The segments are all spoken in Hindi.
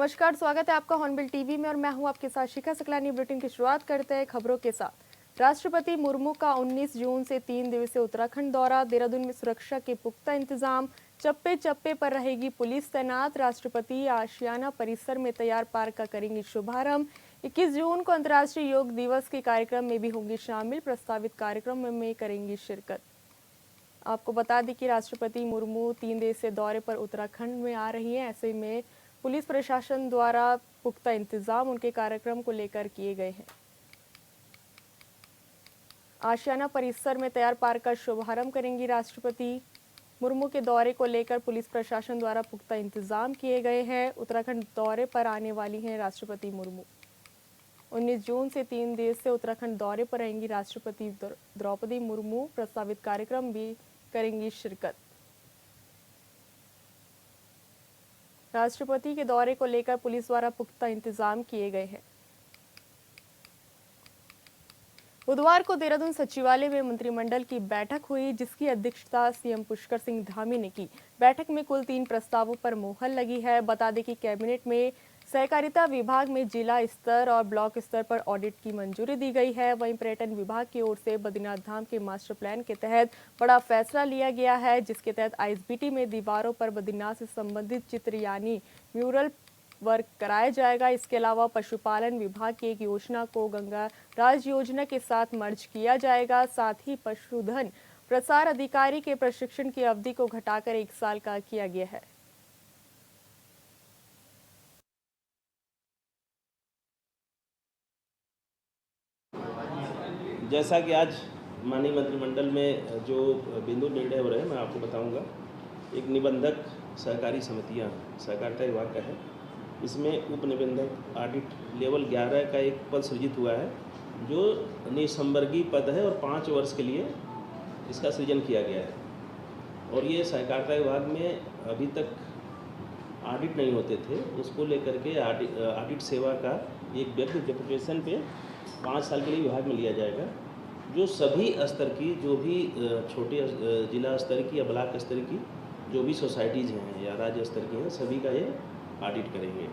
नमस्कार, स्वागत है आपका हॉर्नबिल टीवी में और मैं हूं आपके साथ शिखा सकलानी। बुलेटिन की शुरुआत करते हैं खबरों के साथ। राष्ट्रपति मुर्मू का 19 जून से 3 दिवसीय उत्तराखंड दौरा। देहरादून में सुरक्षा के पुख्ता इंतजाम, चप्पे चप्पे पर रहेगी पुलिस तैनात। राष्ट्रपति आशियाना परिसर में तैयार पार्क का करेंगी शुभारंभ। 21 जून को अंतर्राष्ट्रीय योग दिवस के कार्यक्रम में भी होंगी शामिल। प्रस्तावित कार्यक्रम में करेंगी शिरकत। आपको बता दें कि राष्ट्रपति मुर्मू 3 दिवसीय दौरे पर उत्तराखंड में आ रही हैं। ऐसे में पुलिस प्रशासन द्वारा पुख्ता इंतजाम उनके कार्यक्रम को लेकर किए गए हैं। आशियाना परिसर में तैयार पार्क का शुभारंभ करेंगी राष्ट्रपति। मुर्मू के दौरे को लेकर पुलिस प्रशासन द्वारा पुख्ता इंतजाम किए गए हैं। उत्तराखंड दौरे पर आने वाली हैं राष्ट्रपति मुर्मू। 19 जून से 3 दिवसीय उत्तराखंड दौरे पर रहेंगी राष्ट्रपति द्रौपदी मुर्मू। प्रस्तावित कार्यक्रम भी करेंगी शिरकत। राष्ट्रपति के दौरे को लेकर पुलिस द्वारा पुख्ता इंतजाम किए गए हैं। बुधवार को देहरादून सचिवालय में मंत्रिमंडल की बैठक हुई, जिसकी अध्यक्षता सीएम पुष्कर सिंह धामी ने की। बैठक में कुल 3 प्रस्तावों पर मोहर लगी है। बता दें कि कैबिनेट में सहकारिता विभाग में जिला स्तर और ब्लॉक स्तर पर ऑडिट की मंजूरी दी गई है। वहीं पर्यटन विभाग की ओर से बद्रीनाथ धाम के मास्टर प्लान के तहत बड़ा फैसला लिया गया है, जिसके तहत आईएसबीटी में दीवारों पर बद्रीनाथ से संबंधित चित्र यानी म्यूरल वर्क कराया जाएगा। इसके अलावा पशुपालन विभाग की एक योजना को गंगा राज योजना के साथ मर्ज किया जाएगा। साथ ही पशुधन प्रसार अधिकारी के प्रशिक्षण की अवधि को घटाकर 1 साल का किया गया है। जैसा कि आज माननीय मंत्रिमंडल में जो बिंदु निर्णय हो रहे हैं, मैं आपको बताऊंगा। एक निबंधक सहकारी समितियां सहकारिता विभाग का है। इसमें उप निबंधक ऑडिट लेवल 11 का एक पद सृजित हुआ है, जो निसंवर्गीय पद है और 5 वर्ष के लिए इसका सृजन किया गया है। और ये सहकारिता विभाग में अभी तक ऑडिट नहीं होते थे, उसको लेकर के ऑडिट सेवा का एक व्यक्ति डेपुटेशन पे 5 साल के लिए विभाग में लिया जाएगा, जो सभी स्तर की, जो भी छोटे जिला स्तर की या ब्लॉक स्तर की जो भी सोसाइटीज़ हैं या राज्य स्तर की हैं, सभी का ये ऑडिट करेंगे।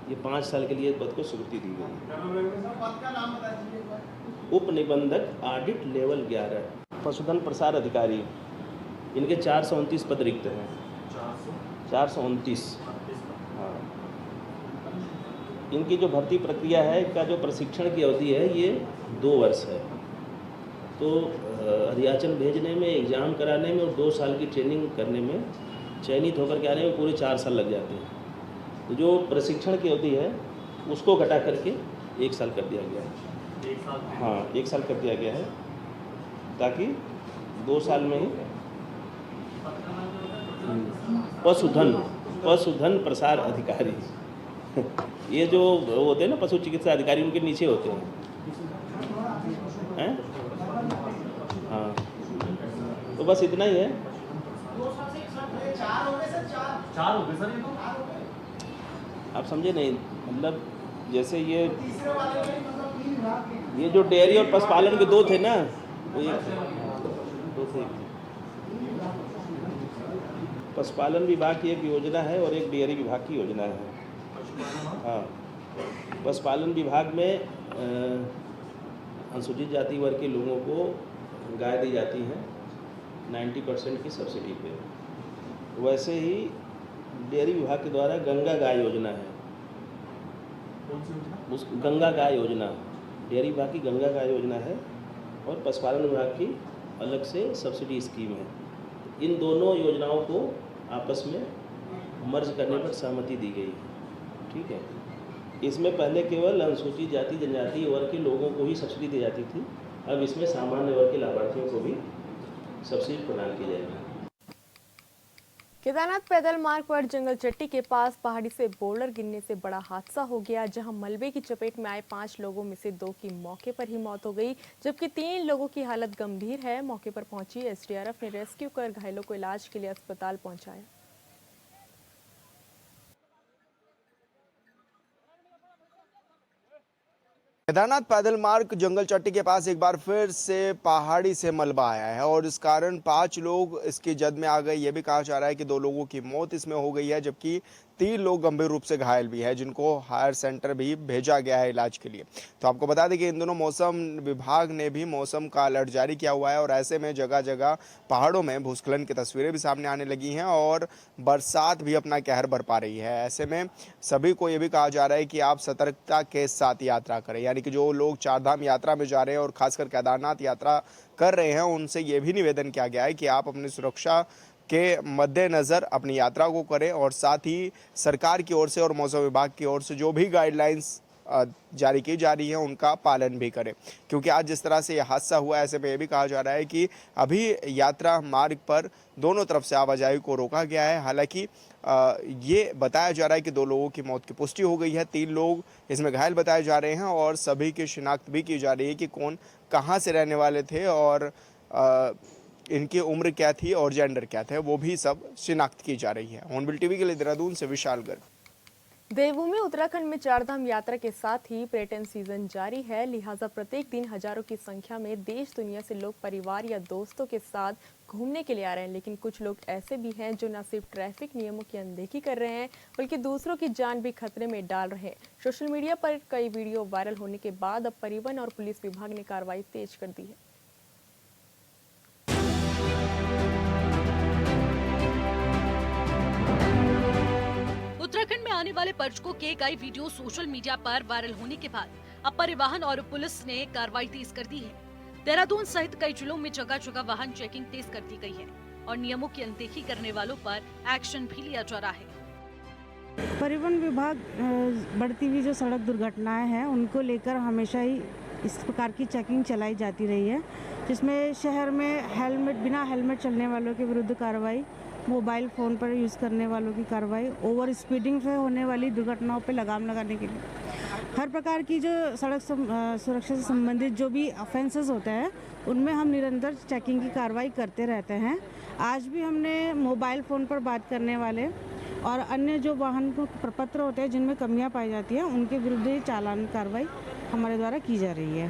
ये 5 साल के लिए पद को स्वीकृति दी गई। उप निबंधक ऑडिट लेवल 11 पशुधन प्रसार अधिकारी, इनके 429 पद रिक्त हैं। 429। हाँ, इनकी जो भर्ती प्रक्रिया है, इनका जो प्रशिक्षण की अवधि है, ये 2 वर्ष है। तो अधियाचन भेजने में, एग्ज़ाम कराने में और 2 साल की ट्रेनिंग करने में, चयनित होकर के आने में पूरे 4 साल लग जाते हैं। तो जो प्रशिक्षण की अवधि है, उसको घटा करके 1 साल कर दिया गया है। 1 साल? हाँ, 1 साल कर दिया गया है, ताकि 2 साल में ही पशुधन प्रसार अधिकारी ये जो होते हैं ना, पशु चिकित्सा अधिकारी, उनके नीचे होते हैं। हाँ, तो बस इतना ही है। आप समझे नहीं? मतलब जैसे ये जो डेयरी और पशुपालन के 2 थे ना, वो ये 2 थे। पशुपालन विभाग की एक योजना है और एक डेयरी विभाग की योजना है। हाँ, पशुपालन विभाग में अनुसूचित जाति वर्ग के लोगों को गाय दी जाती हैं 90% की सब्सिडी पे। वैसे ही डेयरी विभाग के द्वारा गंगा गाय योजना है। उस गंगा गाय योजना, डेयरी विभाग की गंगा गाय योजना है और पशुपालन विभाग की अलग से सब्सिडी स्कीम है। इन दोनों योजनाओं को आपस में मर्ज करने पर सहमति दी गई है। ठीक है। इसमें पहले केवल अनुसूचित जाति जनजाति वर्ग के लोगों को ही सब्सिडी दी जाती थी। अब इसमें सामान्य वर्ग के लाभार्थियों को भी सब्सिडी प्रदान की जाएगी। केदारनाथ पैदल मार्ग पर जंगल चट्टी के पास पहाड़ी से बोल्डर गिरने से बड़ा हादसा हो गया, जहां मलबे की चपेट में आए 5 लोगों में से 2 की मौके पर ही मौत हो गई, जबकि 3 लोगों की हालत गंभीर है। मौके पर पहुंची एसडीआरएफ ने रेस्क्यू कर घायलों को इलाज के लिए अस्पताल पहुंचाया। केदारनाथ पैदल मार्ग जंगल चट्टी के पास एक बार फिर से पहाड़ी से मलबा आया है और इस कारण 5 लोग इसकी जद में आ गए। ये भी कहा जा रहा है कि 2 लोगों की मौत इसमें हो गई है, जबकि 3 लोग गंभीर रूप से घायल भी है, जिनको हायर सेंटर भी भेजा गया है इलाज के लिए। तो आपको बता दें कि इन दोनों मौसम विभाग ने भी मौसम का अलर्ट जारी किया हुआ है और ऐसे में जगह जगह पहाड़ों में भूस्खलन की तस्वीरें भी सामने आने लगी हैं और बरसात भी अपना कहर बरपा रही है। ऐसे में सभी को ये भी कहा जा रहा है कि आप सतर्कता के साथ यात्रा करें, यानी कि जो लोग चारधाम यात्रा में जा रहे हैं और खासकर केदारनाथ यात्रा कर रहे हैं, उनसे ये भी निवेदन किया गया है कि आप अपनी सुरक्षा के मद्देनज़र अपनी यात्रा को करें और साथ ही सरकार की ओर से और मौसम विभाग की ओर से जो भी गाइडलाइंस जारी की जा रही है उनका पालन भी करें, क्योंकि आज जिस तरह से यह हादसा हुआ, ऐसे में यह भी कहा जा रहा है कि अभी यात्रा मार्ग पर दोनों तरफ से आवाजाही को रोका गया है। हालांकि ये बताया जा रहा है कि 2 लोगों की मौत की पुष्टि हो गई है, 3 लोग इसमें घायल बताए जा रहे हैं और सभी की शिनाख्त भी की जा रही है कि कौन कहाँ से रहने वाले थे और इनकी उम्र क्या थी और जेंडर क्या थे, वो भी सब शिनाख्त की जा रही है। हॉर्नबिल टीवी के लिए देहरादून से विशाल गर्ग। देवभूमि उत्तराखंड में चारधाम यात्रा के साथ ही पर्यटन सीजन जारी है, लिहाजा प्रत्येक दिन हजारों की संख्या में देश दुनिया से लोग परिवार या दोस्तों के साथ घूमने के लिए आ रहे हैं। लेकिन कुछ लोग ऐसे भी हैं जो न सिर्फ ट्रैफिक नियमों की अनदेखी कर रहे हैं बल्कि दूसरों की जान भी खतरे में डाल रहे हैं। सोशल मीडिया पर कई वीडियो वायरल होने के बाद अब परिवहन और पुलिस विभाग ने कार्रवाई तेज कर दी है। उत्तराखंड में आने वाले पर्यटकों के कई वीडियो सोशल मीडिया पर वायरल होने के बाद अब परिवहन और पुलिस ने कार्रवाई तेज कर दी है। देहरादून सहित कई जिलों में जगह जगह वाहन चेकिंग तेज कर दी गई है और नियमों की अनदेखी करने वालों पर एक्शन भी लिया जा रहा है। परिवहन विभाग बढ़ती हुई जो सड़क दुर्घटनाएं हैं उनको लेकर हमेशा ही इस प्रकार की चेकिंग चलाई जाती रही है, जिसमें शहर में बिना हेलमेट चलने वालों के विरुद्ध कार्रवाई, मोबाइल फ़ोन पर यूज़ करने वालों की कार्रवाई, ओवर स्पीडिंग से होने वाली दुर्घटनाओं पर लगाम लगाने के लिए हर प्रकार की जो सड़क सुरक्षा से संबंधित जो भी ऑफेंसेस होते हैं उनमें हम निरंतर चेकिंग की कार्रवाई करते रहते हैं। आज भी हमने मोबाइल फ़ोन पर बात करने वाले और अन्य जो वाहन प्रपत्र होते हैं जिनमें कमियां पाई जाती हैं उनके विरुद्ध चालान कार्रवाई हमारे द्वारा की जा रही है।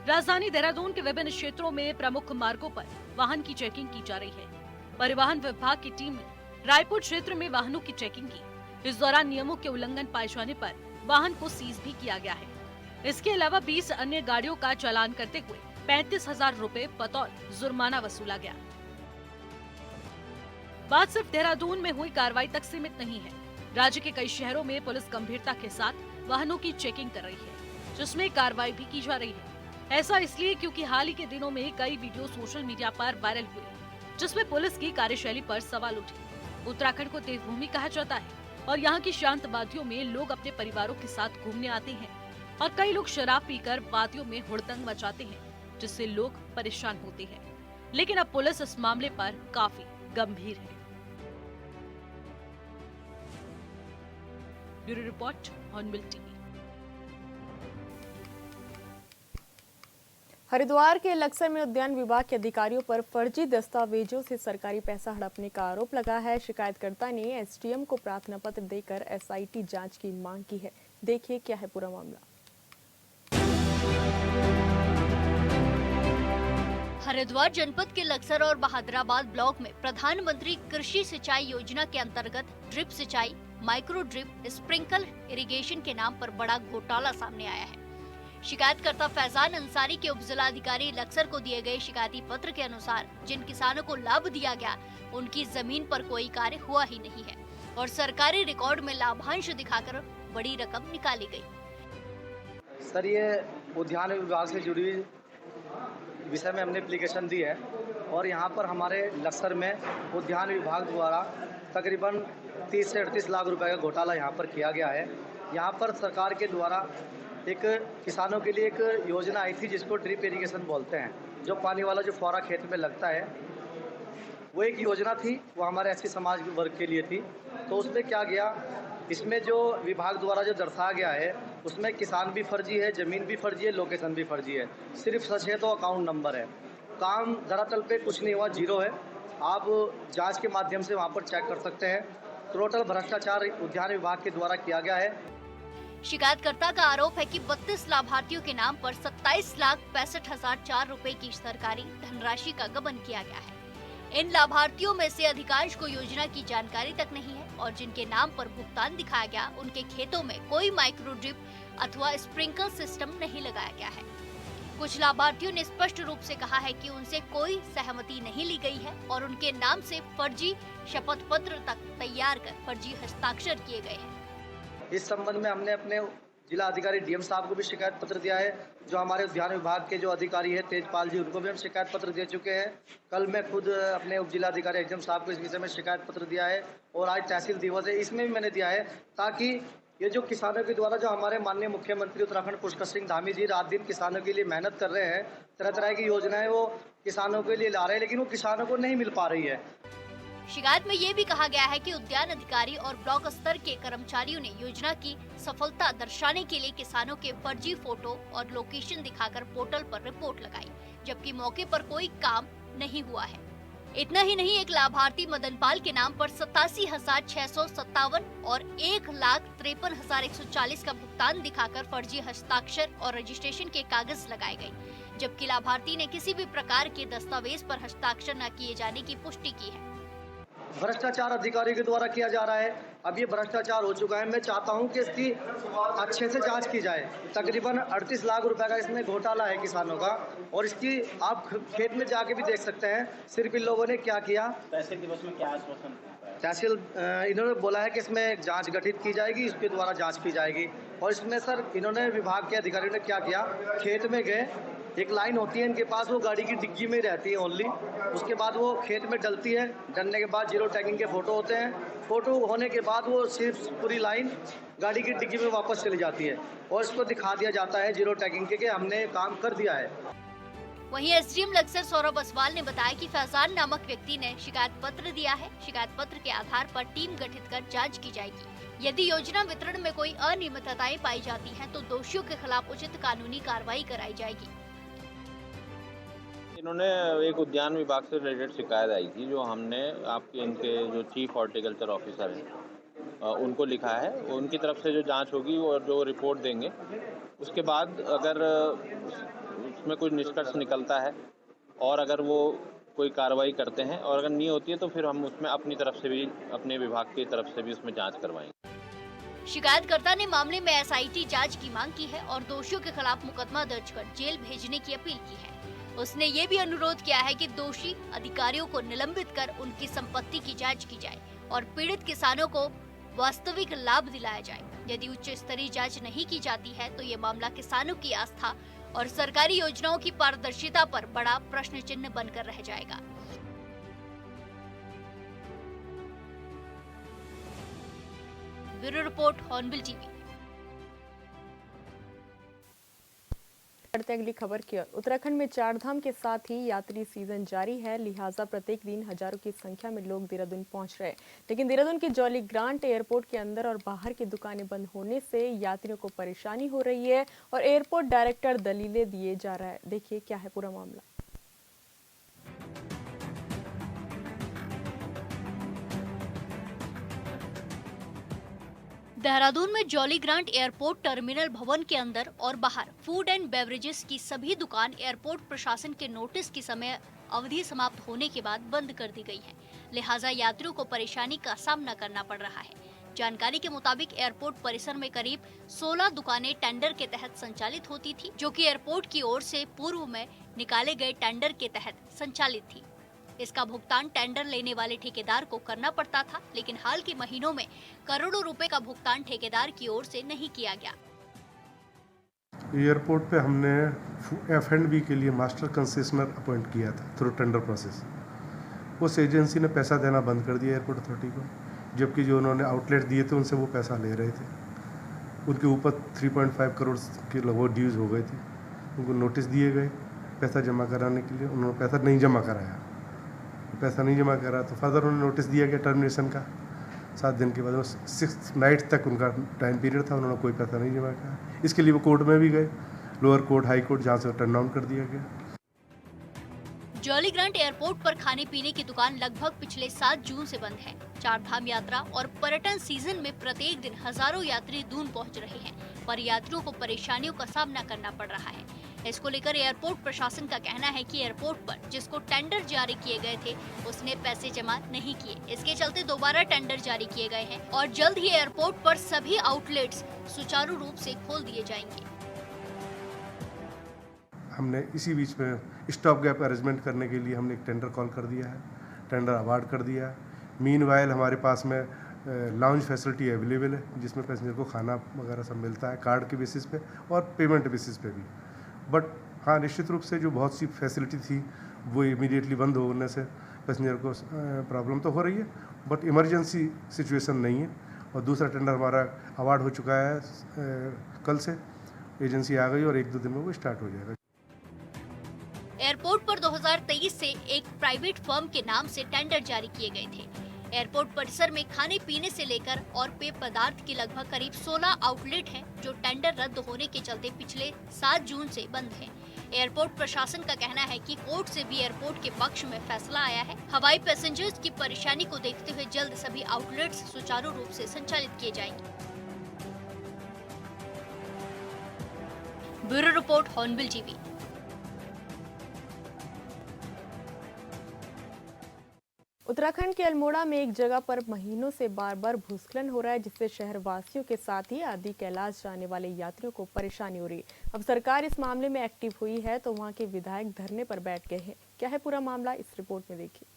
राजधानी देहरादून के विभिन्न क्षेत्रों में प्रमुख मार्गों पर वाहन की चेकिंग की जा रही है। परिवहन विभाग की टीम ने रायपुर क्षेत्र में वाहनों की चेकिंग की। इस दौरान नियमों के उल्लंघन पाए जाने पर वाहन को सीज भी किया गया है। इसके अलावा 20 अन्य गाड़ियों का चालान करते हुए 35,000 रुपए बतौर जुर्माना वसूला गया। बात सिर्फ देहरादून में हुई कार्रवाई तक सीमित नहीं है। राज्य के कई शहरों में पुलिस गंभीरता के साथ वाहनों की चेकिंग कर रही है, जिसमें कार्रवाई भी की जा रही है। ऐसा इसलिए क्योंकि हाल ही के दिनों में कई वीडियो सोशल मीडिया पर वायरल हुए जिसमें पुलिस की कार्यशैली पर सवाल उठे। उत्तराखंड को देवभूमि कहा जाता है और यहाँ की शांत वादियों में लोग अपने परिवारों के साथ घूमने आते हैं और कई लोग शराब पीकर वादियों में हुड़दंग मचाते हैं, जिससे लोग परेशान होते हैं। लेकिन अब पुलिस इस मामले पर काफी गंभीर है। Bureau report, hornbill TV. Haridwar के लक्सर में उद्यान विभाग के अधिकारियों पर फर्जी दस्तावेजों से सरकारी पैसा हड़पने का आरोप लगा है। शिकायतकर्ता ने एसडीएम को प्रार्थना पत्र देकर एसआईटी जांच की मांग की है। देखिए क्या है पूरा मामला। हरिद्वार जनपद के लक्सर और बहादुराबाद ब्लॉक में प्रधानमंत्री कृषि सिंचाई योजना के अंतर्गत ड्रिप सिंचाई, माइक्रो ड्रिप, स्प्रिंकल इरिगेशन के नाम पर बड़ा घोटाला सामने आया है। शिकायतकर्ता फैजान अंसारी के उप जिलाधिकारी लक्सर को दिए गए शिकायती पत्र के अनुसार जिन किसानों को लाभ दिया गया उनकी जमीन पर कोई कार्य हुआ ही नहीं है और सरकारी रिकॉर्ड में लाभांश दिखाकर बड़ी रकम निकाली गई। सर, ये उद्यान विभाग से जुड़ी हुई विषय में हमने एप्लीकेशन दी है और यहाँ पर हमारे लक्सर में उद्यान विभाग द्वारा तकरीबन 30 से 38 लाख रुपए का घोटाला यहाँ पर किया गया है। यहाँ पर सरकार के द्वारा एक किसानों के लिए एक योजना आई थी जिसको ड्रिप इरिगेशन बोलते हैं, जो पानी वाला जो फौरा खेत में लगता है, वो एक योजना थी, वो हमारे एससी समाज वर्ग के लिए थी। तो उसमें क्या गया, इसमें जो विभाग द्वारा जो दर्शाया गया है उसमें किसान भी फर्जी है, ज़मीन भी फर्जी है, लोकेशन भी फर्जी है, सिर्फ सच है तो अकाउंट नंबर है। काम धरातल पे कुछ नहीं हुआ, जीरो है। आप जांच के माध्यम से वहाँ पर चेक कर सकते हैं। टोटल भ्रष्टाचार उद्यान विभाग के द्वारा किया गया है। शिकायतकर्ता का आरोप है कि 32 लाभार्थियों के नाम पर 27,65,004 रुपए की सरकारी धनराशि का गबन किया गया है। इन लाभार्थियों में से अधिकांश को योजना की जानकारी तक नहीं है और जिनके नाम पर भुगतान दिखाया गया उनके खेतों में कोई माइक्रो ड्रिप अथवा स्प्रिंकल सिस्टम नहीं लगाया गया है। कुछ लाभार्थियों ने स्पष्ट रूप से कहा है कि उनसे कोई सहमति नहीं ली गई है और उनके नाम से फर्जी शपथ पत्र तक तैयार कर फर्जी हस्ताक्षर किए गए हैं। इस संबंध में हमने अपने जिला अधिकारी डीएम साहब को भी शिकायत पत्र दिया है। जो हमारे उद्यान विभाग के जो अधिकारी है तेजपाल जी, उनको भी हम शिकायत पत्र दे चुके हैं। कल मैं खुद अपने उप जिला अधिकारी एचएम साहब को इस विषय में शिकायत पत्र दिया है और आज तहसील दिवस है, इसमें भी मैंने दिया है, ताकि ये जो किसानों के द्वारा जो हमारे माननीय मुख्यमंत्री उत्तराखंड पुष्कर सिंह धामी जी रात दिन किसानों के लिए मेहनत कर रहे हैं, तरह तरह की योजनाएं वो किसानों के लिए ला रहे हैं, लेकिन वो किसानों को नहीं मिल पा रही है। शिकायत में ये भी कहा गया है कि उद्यान अधिकारी और ब्लॉक स्तर के कर्मचारियों ने योजना की सफलता दर्शाने के लिए किसानों के फर्जी फोटो और लोकेशन दिखाकर पोर्टल पर रिपोर्ट लगाई, जबकि मौके पर कोई काम नहीं हुआ है। इतना ही नहीं, एक लाभार्थी मदनपाल के नाम पर 87,657 और 1,53,140 का भुगतान दिखाकर फर्जी हस्ताक्षर और रजिस्ट्रेशन के कागज लगाए गए, जबकि लाभार्थी ने किसी भी प्रकार के दस्तावेज पर हस्ताक्षर न किए जाने की पुष्टि की है। भ्रष्टाचार अधिकारियों के द्वारा किया जा रहा है। अब ये भ्रष्टाचार हो चुका है। मैं चाहता हूं कि इसकी अच्छे से जांच की जाए। तकरीबन 38 लाख रुपए का इसमें घोटाला है किसानों का, और इसकी आप खेत में जाके भी देख सकते हैं सिर्फ इन लोगों ने क्या किया। तहसील दिवस में क्या आश्वासन? तहसील इन्होंने बोला है कि इसमें जांच गठित की जाएगी, इसके द्वारा जांच की जाएगी। और इसमें सर इन्होंने विभाग के अधिकारियों ने क्या किया, खेत में गए, एक लाइन होती है इनके पास, वो गाड़ी की डिग्गी में रहती है ओनली, उसके बाद वो खेत में डलती है, डलने के बाद जीरो टैगिंग के फोटो होते हैं, फोटो होने के बाद वो सिर्फ पूरी लाइन गाड़ी की डिग्गी में वापस चली जाती है और इसको दिखा दिया जाता है जीरो टैगिंग के कि हमने काम कर दिया है। वहीं एसडीएम लक्सर सौरभ असवाल ने बताया कि फैजान नामक व्यक्ति ने शिकायत पत्र दिया है। शिकायत पत्र के आधार पर टीम गठित कर जांच की जाएगी। यदि योजना वितरण में कोई अनियमितताएं पाई जाती हैं तो दोषियों के खिलाफ उचित कानूनी कार्रवाई कराई जाएगी। इन्होंने एक उद्यान विभाग से रिलेटेड शिकायत आई थी, जो हमने आपके इनके जो चीफ हॉर्टिकल्चर ऑफिसर हैं उनको लिखा है। उनकी तरफ से जो जांच होगी और जो रिपोर्ट देंगे, उसके बाद अगर उसमें कोई निष्कर्ष निकलता है और अगर वो कोई कार्रवाई करते हैं और अगर नहीं होती है तो फिर हम उसमें अपनी तरफ से भी, अपने विभाग की तरफ से भी उसमें जांच करवाएंगे। शिकायतकर्ता ने मामले में एसआईटी जांच की मांग की है और दोषियों के खिलाफ मुकदमा दर्ज कर जेल भेजने की अपील की है। उसने ये भी अनुरोध किया है कि दोषी अधिकारियों को निलंबित कर उनकी संपत्ति की जांच की जाए और पीड़ित किसानों को वास्तविक लाभ दिलाया जाए। यदि उच्च स्तरीय जांच नहीं की जाती है तो ये मामला किसानों की आस्था और सरकारी योजनाओं की पारदर्शिता पर बड़ा प्रश्न चिन्ह बनकर रह जाएगा। Bureau report, hornbill TV. बढ़ते अगली खबर की ओर। उत्तराखंड में चारधाम के साथ ही यात्री सीजन जारी है, लिहाजा प्रत्येक दिन हजारों की संख्या में लोग देहरादून पहुंच रहे हैं। लेकिन देहरादून के जॉली ग्रांट एयरपोर्ट के अंदर और बाहर की दुकानें बंद होने से यात्रियों को परेशानी हो रही है और एयरपोर्ट डायरेक्टर दलीलें दिए जा रहा है। देखिए क्या है पूरा मामला। देहरादून में जॉली ग्रांट एयरपोर्ट टर्मिनल भवन के अंदर और बाहर फूड एंड बेवरेजेस की सभी दुकान एयरपोर्ट प्रशासन के नोटिस की समय अवधि समाप्त होने के बाद बंद कर दी गई है। लिहाजा यात्रियों को परेशानी का सामना करना पड़ रहा है। जानकारी के मुताबिक एयरपोर्ट परिसर में करीब 16 दुकानें टेंडर के तहत संचालित होती थी, जो कि एयरपोर्ट की ओर से पूर्व में निकाले गए टेंडर के तहत संचालित थी। इसका भुगतान टेंडर लेने वाले ठेकेदार को करना पड़ता था, लेकिन हाल के महीनों में करोड़ों रुपए का भुगतान ठेकेदार की ओर से नहीं किया गया। एयरपोर्ट पे हमने F&B के लिए मास्टर कंसेशनर अपॉइंट किया था थ्रू टेंडर प्रोसेस। उस एजेंसी ने पैसा देना बंद कर दिया एयरपोर्ट अथॉरिटी को, जबकि जो उन्होंने आउटलेट दिए थे उनसे वो पैसा ले रहे थे। उनके ऊपर 3.5 करोड़ के लगभग ड्यूज हो गए थे। उनको नोटिस दिए गए पैसा जमा कराने के लिए, उन्होंने पैसा नहीं जमा कराया। पैसा नहीं जमा करा तो फर्दर उन्होंने नोटिस दिया गया टर्मिनेशन का। 7 दिन के बाद 6 नाइट तक उनका टाइम पीरियड था, उन्होंने कोई पैसा नहीं जमा किया। इसके लिए वो कोर्ट में भी गए, लोअर कोर्ट, हाई कोर्ट, जहाँ से टर्न डाउन कर दिया गया। जॉली ग्रांट एयरपोर्ट पर खाने पीने की दुकान लगभग पिछले 7 जून से बंद है। चारधाम यात्रा और पर्यटन सीजन में प्रत्येक दिन हजारों यात्री दून पहुंच रहे हैं, पर यात्रियों को परेशानियों का सामना करना पड़ रहा है। इसको लेकर एयरपोर्ट प्रशासन का कहना है कि एयरपोर्ट पर जिसको टेंडर जारी किए गए थे उसने पैसे जमा नहीं किए। इसके चलते दोबारा टेंडर जारी किए गए हैं और जल्द ही एयरपोर्ट पर सभी आउटलेट्स सुचारू रूप से खोल दिए जाएंगे। हमने इसी बीच में स्टॉप गैप अरेंजमेंट करने के लिए हमने एक टेंडर कॉल कर दिया है, टेंडर अवार्ड कर दिया है। मीनवाइल हमारे पास में लाउंज फैसिलिटी अवेलेबल है जिसमें पैसेंजर को खाना वगैरह सब मिलता है कार्ड के बेसिस पे और पेमेंट बेसिस पे भी। बट हाँ, निश्चित रूप से जो बहुत सी फैसिलिटी थी वो इमीडिएटली बंद होने से पैसेंजर को प्रॉब्लम तो हो रही है, बट इमरजेंसी सिचुएशन नहीं है। और दूसरा टेंडर हमारा अवार्ड हो चुका है, कल से एजेंसी आ गई और 1-2 दिन में वो स्टार्ट हो जाएगा। एयरपोर्ट पर 2023 से एक प्राइवेट फर्म के नाम से टेंडर जारी किए गए थे। एयरपोर्ट परिसर में खाने पीने से लेकर और पेय पदार्थ की लगभग करीब 16 आउटलेट हैं जो टेंडर रद्द होने के चलते पिछले 7 जून से बंद हैं। एयरपोर्ट प्रशासन का कहना है कि कोर्ट से भी एयरपोर्ट के पक्ष में फैसला आया है। हवाई पैसेंजर्स की परेशानी को देखते हुए जल्द सभी आउटलेट्स सुचारू रूप से संचालित किए जाएंगे। Bureau report, hornbill TV. Uttarakhand के अल्मोड़ा में एक जगह पर महीनों से बार बार भूस्खलन हो रहा है जिससे शहर वासियों के साथ ही आदि कैलाश जाने वाले यात्रियों को परेशानी हो रही है। अब सरकार इस मामले में एक्टिव हुई है तो वहां के विधायक धरने पर बैठ गए हैं। क्या है पूरा मामला, इस रिपोर्ट में देखिए।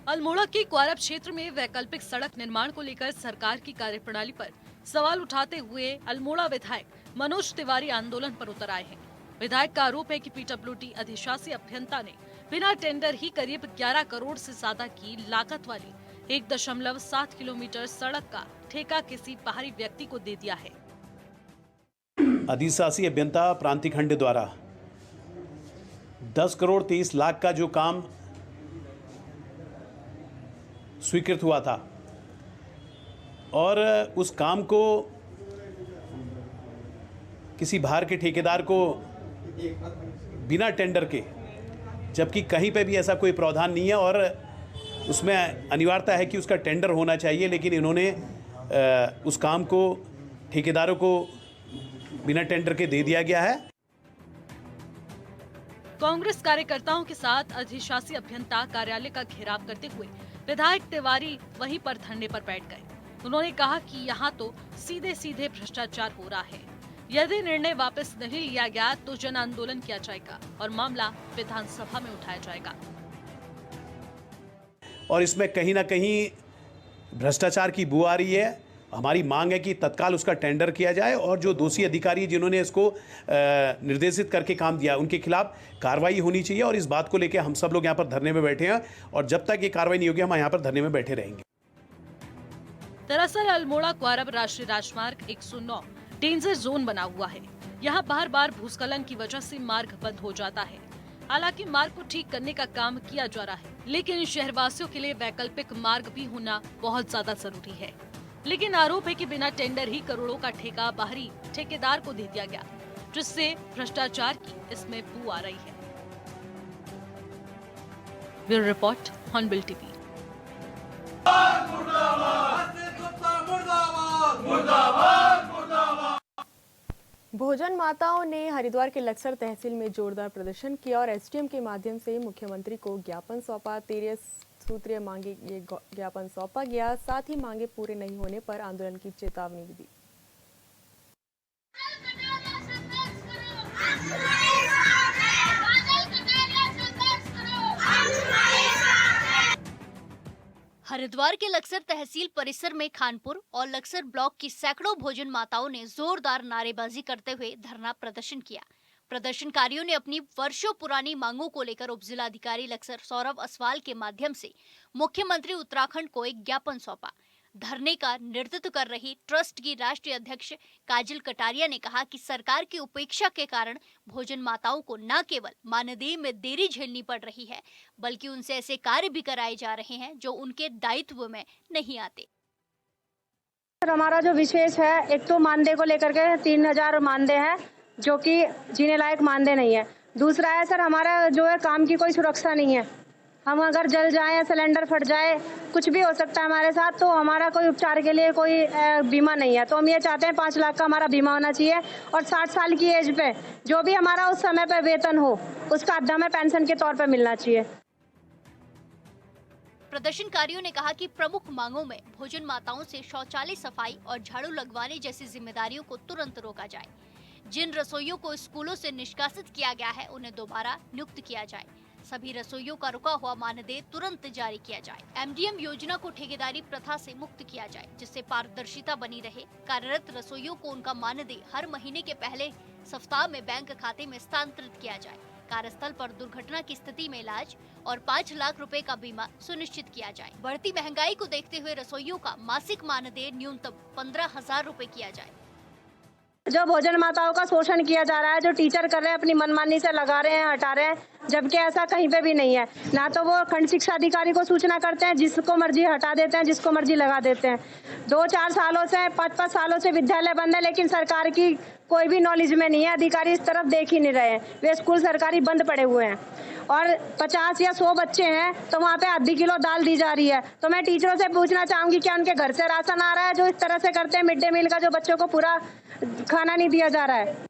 अल्मोड़ा के क्वारब क्षेत्र में वैकल्पिक सड़क निर्माण को लेकर सरकार की कार्यप्रणाली पर सवाल उठाते हुए अल्मोड़ा विधायक मनोज तिवारी आंदोलन पर उतर आए हैं। विधायक का आरोप है कि पीडब्ल्यूडी अधिशासी अभियंता ने बिना टेंडर ही करीब 11 करोड़ से ज्यादा की लागत वाली 1.7 किलोमीटर सड़क का ठेका किसी बाहरी व्यक्ति को दे दिया है। अधिशासी अभियंता प्रांतिखंड द्वारा 10 करोड़ 23 लाख का जो काम स्वीकृत हुआ था और उस काम को किसी बाहर के ठेकेदार को बिना टेंडर के, जबकि कहीं पे भी ऐसा कोई प्रावधान नहीं है और उसमें अनिवार्यता है कि उसका टेंडर होना चाहिए, लेकिन इन्होंने उस काम को ठेकेदारों को बिना टेंडर के दे दिया गया है। कांग्रेस कार्यकर्ताओं के साथ अधिशासी अभियंता कार्यालय का घेराव करते हुए विधायक तिवारी वहीं पर धरने पर बैठ गए। उन्होंने कहा कि यहाँ तो सीधे सीधे भ्रष्टाचार हो रहा है। यदि निर्णय वापस नहीं लिया गया तो जन आंदोलन किया जाएगा और मामला विधानसभा में उठाया जाएगा। और इसमें कहीं ना कहीं भ्रष्टाचार की बू आ रही है। हमारी मांग है कि तत्काल उसका टेंडर किया जाए और जो दोषी अधिकारी जिन्होंने इसको निर्देशित करके काम दिया उनके खिलाफ कार्रवाई होनी चाहिए। और इस बात को लेकर हम सब लोग यहाँ पर धरने में बैठे हैं और जब तक ये कार्रवाई नहीं होगी हम यहाँ पर धरने में बैठे रहेंगे। दरअसल अल्मोड़ा क्वारब राष्ट्रीय राजमार्ग 109 डेंजर जोन बना हुआ है। यहाँ बार बार भूस्खलन की वजह से मार्ग बंद हो जाता है। हालांकि मार्ग को ठीक करने का काम किया जा रहा है, लेकिन शहरवासियों के लिए वैकल्पिक मार्ग भी होना बहुत ज्यादा जरूरी है। लेकिन आरोप है कि बिना टेंडर ही करोड़ों का ठेका बाहरी ठेकेदार को दे दिया गया, जिससे भ्रष्टाचार की इसमें बू आ रही है। Bureau report, hornbill TV. भोजन माताओं ने हरिद्वार के लक्सर तहसील में जोरदार प्रदर्शन किया और एसडीएम के माध्यम से मुख्यमंत्री को ज्ञापन सौंपा। 13 सूत्रीय मांगे ये ज्ञापन सौंपा गया। साथ ही मांगे पूरे नहीं होने पर आंदोलन की चेतावनी भी दी। हरिद्वार के लक्सर तहसील परिसर में खानपुर और लक्सर ब्लॉक की सैकड़ों भोजन माताओं ने जोरदार नारेबाजी करते हुए धरना प्रदर्शन किया। प्रदर्शनकारियों ने अपनी वर्षों पुरानी मांगों को लेकर उप जिलाधिकारी लक्सर सौरभ असवाल के माध्यम से मुख्यमंत्री उत्तराखंड को एक ज्ञापन सौंपा। धरने का नेतृत्व कर रही ट्रस्ट की राष्ट्रीय अध्यक्ष काजल कटारिया ने कहा कि सरकार की उपेक्षा के कारण भोजन माताओं को न केवल मानदेय में देरी झेलनी पड़ रही है, बल्कि उनसे ऐसे कार्य भी कराए जा रहे हैं जो उनके दायित्व में नहीं आते। हमारा जो विशेष है, एक तो मानदेय को लेकर के 3000 मानदेय है जो कि जीने लायक मानदेय नहीं है। दूसरा है सर, हमारा जो है काम की कोई सुरक्षा नहीं है। हम अगर जल जाए, सिलेंडर फट जाए, कुछ भी हो सकता है हमारे साथ, तो हमारा कोई उपचार के लिए कोई बीमा नहीं है। तो हम ये चाहते हैं 5 लाख का हमारा बीमा होना चाहिए और 60 साल की एज पे जो भी हमारा उस समय पे वेतन हो उसका आधा हमें पेंशन के तौर पे मिलना चाहिए। प्रदर्शनकारियों ने कहा कि प्रमुख मांगों में भोजन माताओं से शौचालय सफाई और झाड़ू लगवाने जैसी जिम्मेदारियों को तुरंत रोका जाए। जिन रसोइयों को स्कूलों से निष्कासित किया गया है उन्हें दोबारा नियुक्त किया जाए। सभी रसोइयों का रुका हुआ मानदेय तुरंत जारी किया जाए। एमडीएम योजना को ठेकेदारी प्रथा से मुक्त किया जाए जिससे पारदर्शिता बनी रहे। कार्यरत रसोइयों को उनका मानदेय हर महीने के पहले सप्ताह में बैंक खाते में स्थानांतरित किया जाए। कार्यस्थल पर दुर्घटना की स्थिति में इलाज और 5 लाख रुपए का बीमा सुनिश्चित किया जाए। बढ़ती महंगाई को देखते हुए रसोइयों का मासिक मानदेय न्यूनतम 15,000 रुपए किया जाए। जो भोजन माताओं का शोषण किया जा रहा है, जो टीचर कर रहे हैं अपनी मनमानी से लगा रहे हैं, हटा रहे हैं, जबकि ऐसा कहीं पे भी नहीं है। ना तो वो खंड शिक्षा अधिकारी को सूचना करते हैं, जिसको मर्जी हटा देते हैं, जिसको मर्जी लगा देते हैं। 2-4 सालों से 5-5 सालों से विद्यालय बंद है, लेकिन सरकार की कोई भी नॉलेज में नहीं है। अधिकारी इस तरफ देख ही नहीं रहे हैं। वे स्कूल सरकारी बंद पड़े हुए हैं और 50 या 100 बच्चे हैं तो वहाँ पे आधी किलो दाल दी जा रही है। तो मैं टीचरों से पूछना चाहूंगी, क्या उनके घर से राशन आ रहा है जो इस तरह से करते हैं? मिड डे मील का जो बच्चों को पूरा खाना नहीं दिया जा रहा है।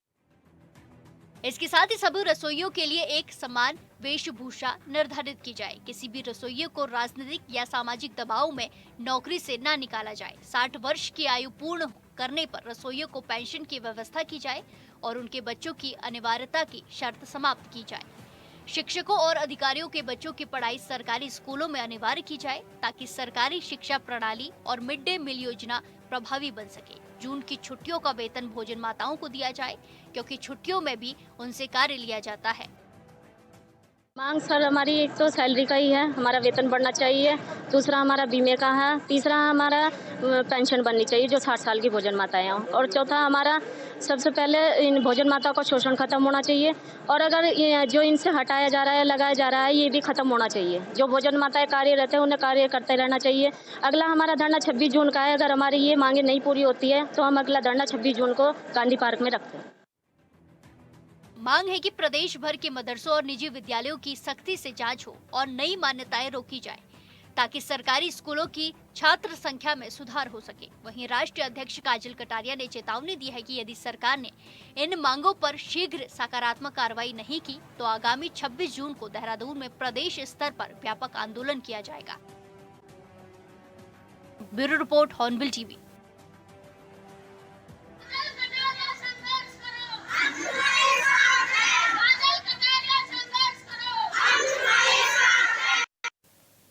इसके साथ ही सभी रसोइयों के लिए एक समान वेशभूषा निर्धारित की जाए। किसी भी रसोइये को राजनीतिक या सामाजिक दबाव में नौकरी से न निकाला जाए। 60 वर्ष की आयु पूर्ण करने पर रसोइयों को पेंशन की व्यवस्था की जाए और उनके बच्चों की अनिवार्यता की शर्त समाप्त की जाए। शिक्षकों और अधिकारियों के बच्चों की पढ़ाई सरकारी स्कूलों में अनिवार्य की जाए ताकि सरकारी शिक्षा प्रणाली और मिड डे मील योजना प्रभावी बन सके। जून की छुट्टियों का वेतन भोजन माताओं को दिया जाए क्योंकि छुट्टियों में भी उनसे कार्य लिया जाता है। मांग सर हमारी एक तो सैलरी का ही है, हमारा वेतन बढ़ना चाहिए। दूसरा हमारा बीमे का है। तीसरा हमारा पेंशन बननी चाहिए जो 60 साल की भोजन माताएं हैं। और चौथा हमारा सबसे पहले इन भोजन माताओं का शोषण खत्म होना चाहिए और अगर जो इनसे हटाया जा रहा है, लगाया जा रहा है, ये भी खत्म होना चाहिए। जो भोजन माताएं कार्य रहते हैं उन्हें कार्य करते रहना चाहिए। अगला हमारा धरना 26 जून का है। अगर हमारी ये मांगे नहीं पूरी होती है तो हम अगला धरना 26 जून को गांधी पार्क में रखते हैं। मांग है कि प्रदेश भर के मदरसों और निजी विद्यालयों की सख्ती से जांच हो और नई मान्यताएं रोकी जाए ताकि सरकारी स्कूलों की छात्र संख्या में सुधार हो सके। वहीं राष्ट्रीय अध्यक्ष काजल कटारिया ने चेतावनी दी है कि यदि सरकार ने इन मांगों पर शीघ्र सकारात्मक कार्रवाई नहीं की तो आगामी 26 जून को देहरादून में प्रदेश स्तर पर व्यापक आंदोलन किया जाएगा। Bureau report, hornbill TV.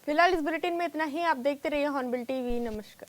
फिलहाल इस बुलेटिन में इतना ही। आप देखते रहिए हॉर्नबिल टीवी। नमस्कार।